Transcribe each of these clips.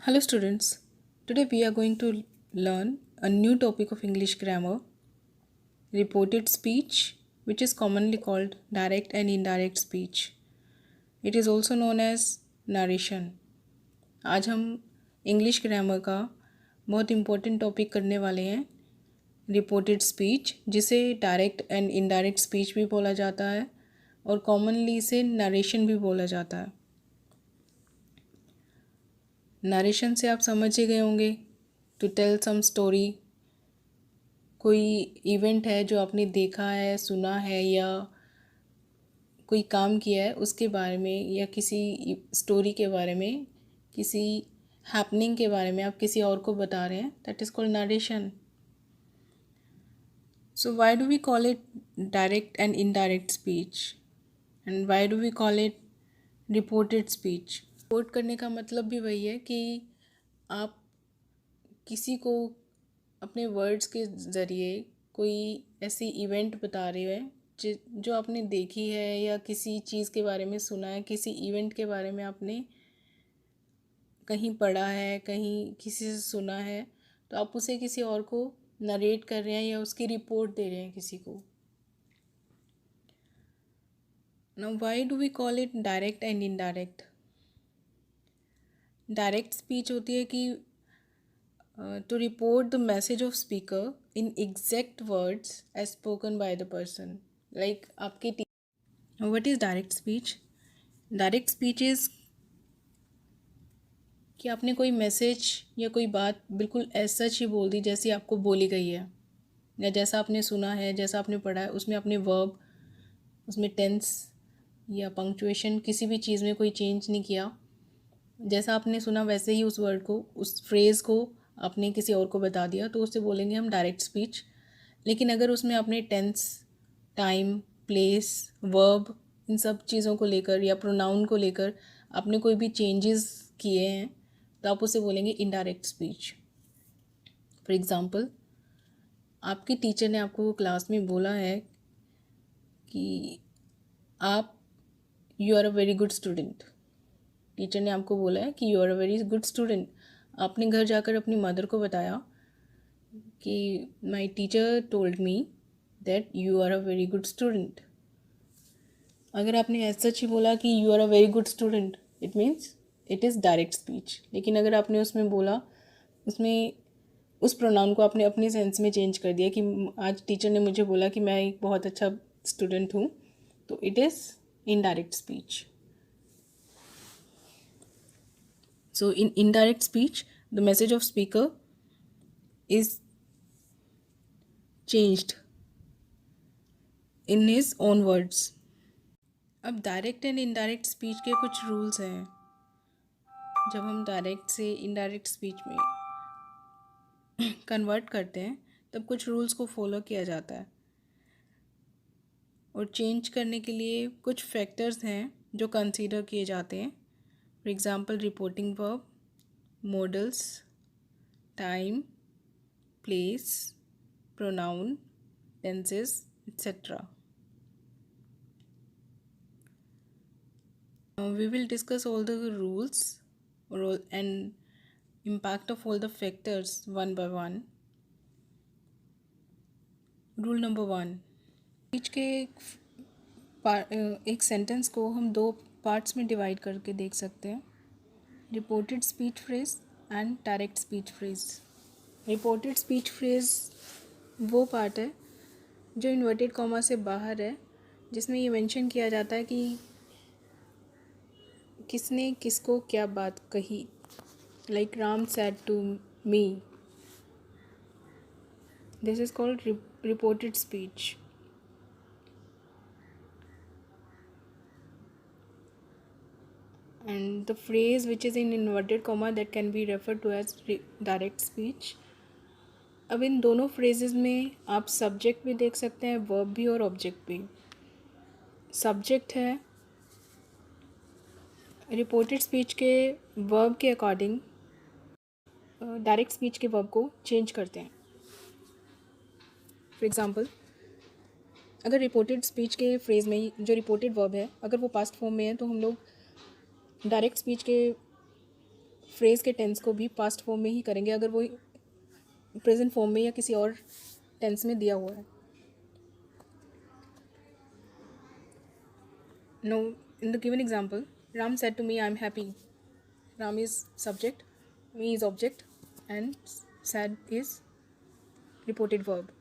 Hello students. Today we are going to learn a new topic of English grammar, reported speech, which is commonly called direct and indirect speech. It is also known as narration. आज हम English grammar का बहुत important topic करने वाले हैं, reported speech, जिसे direct and indirect speech भी बोला जाता है और कॉमनली इसे नरेशन भी बोला जाता है। नरेशन से आप समझ ही गए होंगे, टू टेल सम स्टोरी, कोई इवेंट है जो आपने देखा है, सुना है या कोई काम किया है उसके बारे में, या किसी स्टोरी के बारे में, किसी हैपनिंग के बारे में आप किसी और को बता रहे हैं, that is called narration. So why do we call it direct and indirect speech and why do we call it reported speech? Report करने का मतलब भी वही है कि आप किसी को अपने वर्ड्स के ज़रिए कोई ऐसी इवेंट बता रहे हैं जो आपने देखी है या किसी चीज़ के बारे में सुना है, किसी इवेंट के बारे में आपने कहीं पढ़ा है, कहीं किसी से सुना है, तो आप उसे किसी और को नरेट कर रहे हैं या उसकी रिपोर्ट दे रहे हैं किसी को। Now why do we call it direct and indirect? Direct speech होती है कि to report the message of speaker in exact words as spoken by the person. Like आपकी what is direct speech? Direct speech is कि आपने कोई message या कोई बात बिल्कुल ऐसा ही बोल दी जैसी आपको बोली गई है, या जैसा आपने सुना है, जैसा आपने पढ़ा है, उसमें आपने वर्ब, उसमें टेंस या पंक्चुएशन, किसी भी चीज़ में कोई चेंज नहीं किया। जैसा आपने सुना वैसे ही उस वर्ड को, उस फ्रेज़ को आपने किसी और को बता दिया, तो उससे बोलेंगे हम डायरेक्ट स्पीच। लेकिन अगर उसमें आपने टेंस, टाइम, प्लेस, वर्ब, इन सब चीज़ों को लेकर या प्रोनाउन को लेकर आपने कोई भी चेंजेस किए हैं, तो आप उसे बोलेंगे इनडायरेक्ट स्पीच। फॉर एग्ज़ाम्पल, आपकी टीचर ने आपको क्लास में बोला है कि आप you are a very good student. Teacher ने आपको बोला है कि you are a very good student. आपने घर जाकर अपनी मदर को बताया कि my teacher told me that you are a very good student. अगर आपने ऐसा ही बोला कि you are a very good student, it means it is direct speech. लेकिन अगर आपने उसमें बोला, उसमें उस प्रोनाउन को आपने अपने सेंस में चेंज कर दिया कि आज टीचर ने मुझे बोला कि मैं एक बहुत अच्छा स्टूडेंट हूँ, तो it is indirect speech. So in indirect speech, the message of speaker is changed in his own words. अब डायरेक्ट एंड इनडायरेक्ट स्पीच के कुछ रूल्स हैं। जब हम डायरेक्ट से इनडायरेक्ट स्पीच में कन्वर्ट करते हैं, तब कुछ रूल्स को फॉलो किया जाता है, और चेंज करने के लिए कुछ फैक्टर्स हैं जो कंसीडर किए जाते हैं। For example, reporting verb, models, time, place, pronoun, tenses, etc. We will discuss all the rules and impact of all the factors one by one. Rule number 1. Speech के एक सेंटेंस को हम दो पार्ट्स में divide करके देख सकते हैं, reported speech phrase and direct speech phrase. Reported speech phrase वो पार्ट है जो इन्वर्टेड कॉमा से बाहर है, जिसमें ये मेंशन किया जाता है कि किसने किसको क्या बात कही। Like Ram said to me, this is called reported speech. And the phrase which is in inverted comma that can be referred to as direct speech. अब इन दोनों फ्रेजेस में आप सब्जेक्ट भी देख सकते हैं, वर्ब भी और ऑब्जेक्ट भी। सब्जेक्ट है, रिपोर्टेड स्पीच के वर्ब के अकॉर्डिंग डायरेक्ट स्पीच के वर्ब को चेंज करते हैं। फॉर एग्ज़ाम्पल, अगर रिपोर्टेड स्पीच के फ्रेज में जो रिपोर्टेड वर्ब है, अगर वो पास्ट फॉर्म में है, तो हम लोग डायरेक्ट स्पीच के फ्रेज़ के टेंस को भी पास्ट फॉर्म में ही करेंगे अगर वो प्रेजेंट फॉर्म में या किसी और टेंस में दिया हुआ है. Now, in the given example, Ram said to me, "I am happy." Ram is subject, me is object, and said is reported verb,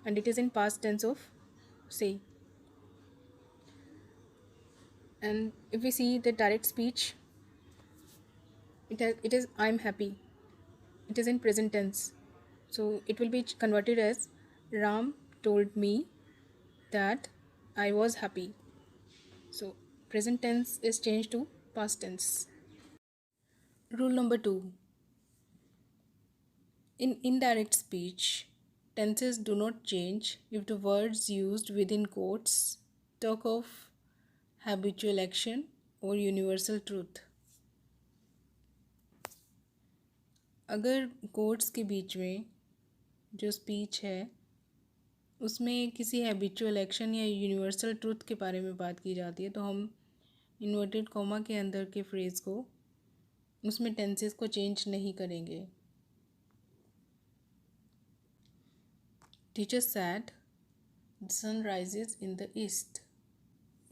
and it is in past tense of say. And if we see the direct speech, it is "I am happy." It is in present tense, so it will be converted as Ram told me that I was happy. So present tense is changed to past tense. Rule number 2. In indirect speech, tenses do not change if the words used within quotes talk of habitual action or universal truth. अगर quotes के बीच में जो speech है उसमें किसी habitual action या universal truth के बारे में बात की जाती है तो हम इन्वर्टेड कॉमा के अंदर के फ्रेज़ को उसमें टेंसेस को चेंज नहीं करेंगे. Teacher said the sun rises in the east,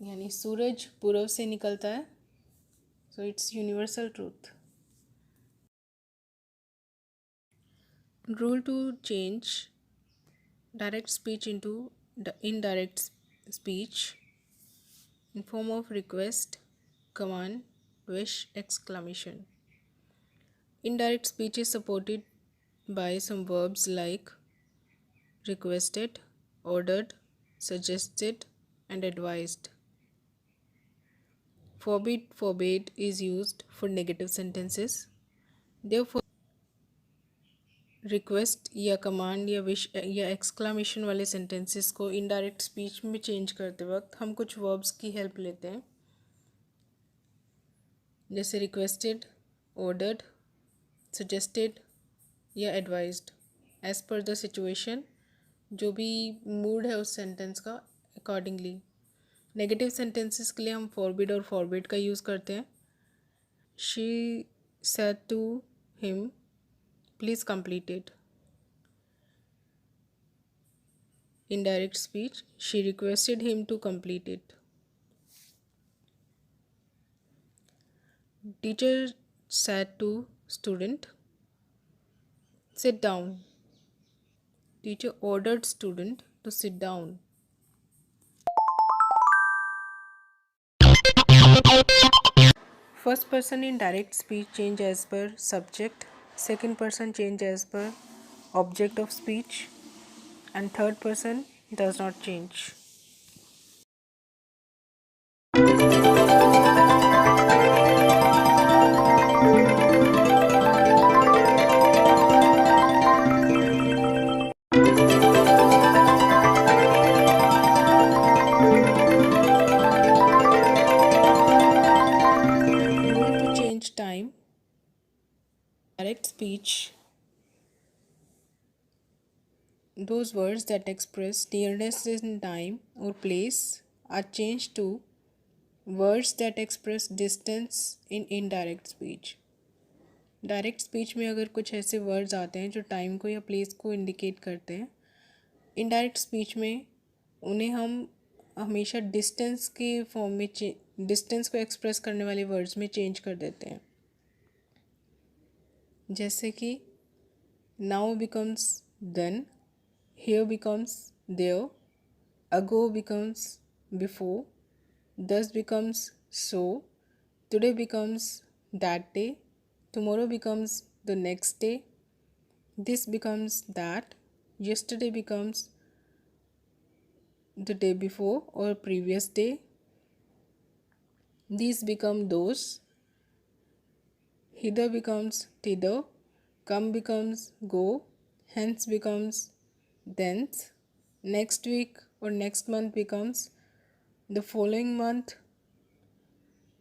यानी सूरज पूर्व से निकलता है. So it's universal truth. Rule to change direct speech into the indirect speech in form of request, command, wish, exclamation. Indirect speech is supported by some verbs like requested, ordered, suggested, and advised. Forbid, forbade is used for negative sentences. Therefore, request या command या wish या exclamation वाले sentences को indirect speech में change करते वक्त हम कुछ वर्ब्स की हेल्प लेते हैं, जैसे रिक्वेस्टेड, ऑर्डर्ड, सजेस्टेड या advised, as per the situation, जो भी मूड है उस सेंटेंस का अकॉर्डिंगली. नेगेटिव सेंटेंसेस के लिए हम फॉरबिड और फॉरबिड का यूज़ करते हैं. She said to him, please complete it. Indirect speech, she requested him to complete it. Teacher said to student, sit down. Teacher ordered student to sit down. First person in direct speech change as per subject, second person change as per object of speech, and third person does not change. Rule to change time. Direct speech, those words that express nearness in time or place are changed to words that express distance in indirect speech. Direct speech में अगर कुछ ऐसे words आते हैं जो time को या place को इंडिकेट करते हैं, इनडायरेक्ट स्पीच में उन्हें हम हमेशा डिस्टेंस के फॉर्म में डिस्टेंस को एक्सप्रेस करने वाले वर्ड्स में चेंज कर देते हैं, जैसे कि now becomes then, here becomes there, ago becomes before, thus becomes so, today becomes that day, tomorrow becomes the next day, this becomes that, yesterday becomes the day before or previous day, these become those, hither becomes thither, come becomes go, hence becomes thence, next week or next month becomes the following month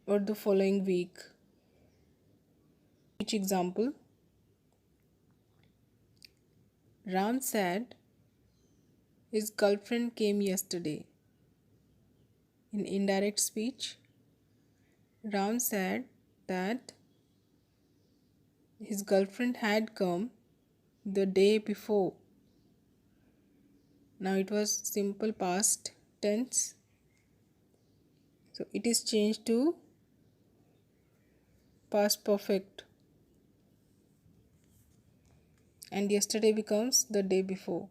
or the following week. Each example, Ram said his girlfriend came yesterday. In indirect speech, Ram said that His girlfriend had come the day before. Now it was simple past tense. So it is changed to past perfect. And yesterday becomes the day before.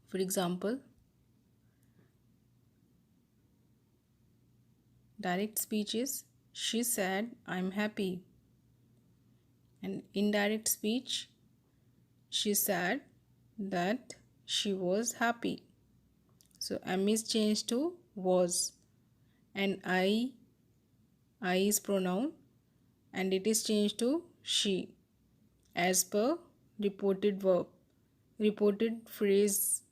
For example, direct speech is she said, I'm happy. And indirect speech, she said that she was happy. So am is changed to was. And I is pronoun and it is changed to she as per reported verb, reported phrase